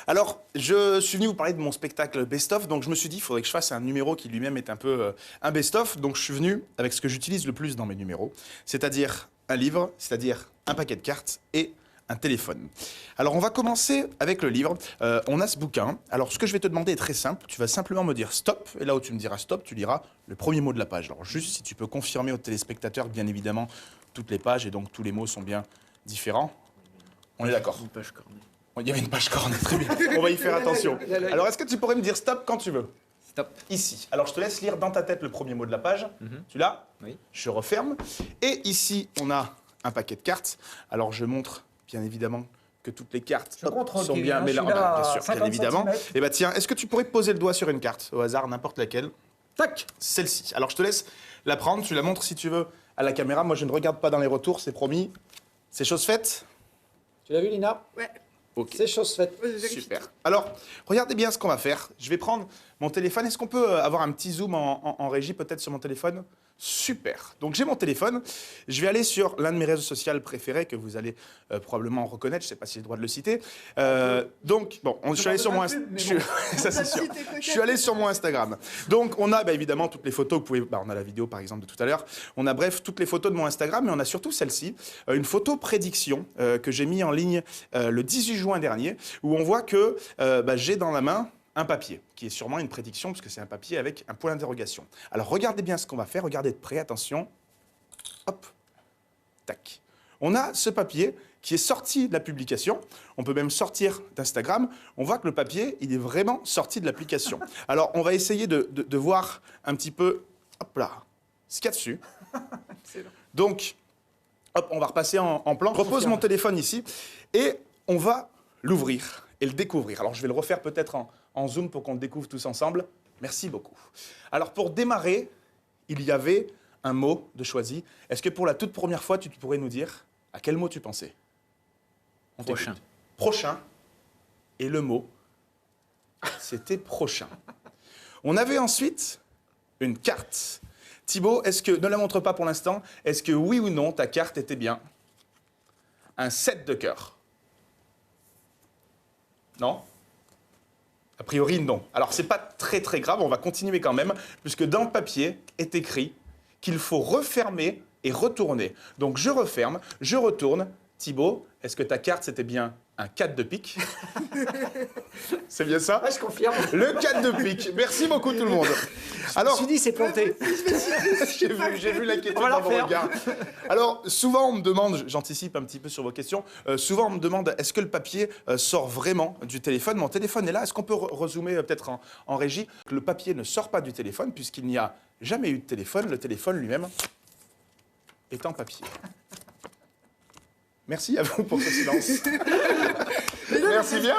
Alors, je suis venu vous parler de mon spectacle Best of, donc je me suis dit qu'il faudrait que je fasse un numéro qui lui-même est un peu un Best of. Donc je suis venu avec ce que j'utilise le plus dans mes numéros, c'est-à-dire un livre, c'est-à-dire un paquet de cartes et un téléphone. Alors on va commencer avec le livre. On a ce bouquin. Alors ce que je vais te demander est très simple. Tu vas simplement me dire stop, et là où tu me diras stop, tu liras le premier mot de la page. Alors juste si tu peux confirmer aux téléspectateurs que bien évidemment toutes les pages et donc tous les mots sont bien différents. On est d'accord? Une page cornée. Il y avait une page cornée, très bien. On va y faire attention. Alors, est-ce que tu pourrais me dire stop quand tu veux? Stop. Ici. Alors, je te laisse lire dans ta tête le premier mot de la page. Tu l'as? Oui. Je referme. Et ici, on a un paquet de cartes. Alors, je montre, bien évidemment, que toutes les cartes sont bien mélangées. Bien sûr, bien évidemment. Et bah tiens, est-ce que tu pourrais poser le doigt sur une carte, au hasard, n'importe laquelle? Tac. Celle-ci. Alors, je te laisse la prendre. Tu la montres, si tu veux, à la caméra. Moi, je ne regarde pas dans les retours, c'est promis. C'est chose faite? Tu l'as vu, Lina? Ouais. Ok. C'est chose faite. Super. Alors, regardez bien ce qu'on va faire. Je vais prendre mon téléphone. Est-ce qu'on peut avoir un petit zoom en régie, peut-être, sur mon téléphone? Super. Donc, j'ai mon téléphone. Je vais aller sur l'un de mes réseaux sociaux préférés que vous allez probablement reconnaître. Je ne sais pas si j'ai le droit de le citer. Donc, bon, je suis allé sur mon Instagram. Ça, c'est sûr. Je suis allé sur mon Instagram. Donc, on a évidemment toutes les photos. Vous pouvez, on a la vidéo, par exemple, de tout à l'heure. On a, bref, toutes les photos de mon Instagram. Mais on a surtout celle-ci. Une photo prédiction que j'ai mis en ligne le 18 juin dernier, où on voit que j'ai dans la main un papier, qui est sûrement une prédiction, parce que c'est un papier avec un point d'interrogation. Alors, regardez bien ce qu'on va faire, regardez de près, attention. Hop, tac. On a ce papier qui est sorti de la publication. On peut même sortir d'Instagram. On voit que le papier, il est vraiment sorti de l'application. Alors, on va essayer de voir un petit peu, hop là, ce qu'il y a dessus. Donc, hop, on va repasser en plan. Je repose mon téléphone ici et on va l'ouvrir et le découvrir. Alors, je vais le refaire peut-être en zoom pour qu'on le découvre tous ensemble. Merci beaucoup. Alors, pour démarrer, il y avait un mot de choisi. Est-ce que pour la toute première fois, tu pourrais nous dire à quel mot tu pensais? Prochain. Prochain. Et le mot, c'était prochain. On avait ensuite une carte. Thibaut, ne la montre pas pour l'instant, est-ce que oui ou non, ta carte était bien un 7 de cœur? Non? A priori, non. Alors, c'est pas très très grave, on va continuer quand même, puisque dans le papier est écrit qu'il faut refermer et retourner. Donc, je referme, je retourne. Thibaut, est-ce que ta carte, c'était bien un 4 de pique? C'est bien ça? Ouais, je confirme. Le 4 de pique. Merci beaucoup tout le monde. Alors, Je me suis dit, c'est planté. j'ai vu l'inquiétude On va la dans vos refaire. regards. Alors, souvent on me demande, j'anticipe un petit peu sur vos questions, souvent on me demande, est-ce que le papier sort vraiment du téléphone? Mon téléphone est là, est-ce qu'on peut rezoomer peut-être en régie? Le papier ne sort pas du téléphone puisqu'il n'y a jamais eu de téléphone. Le téléphone lui-même est en papier. Merci à vous pour ce silence. Merci bien.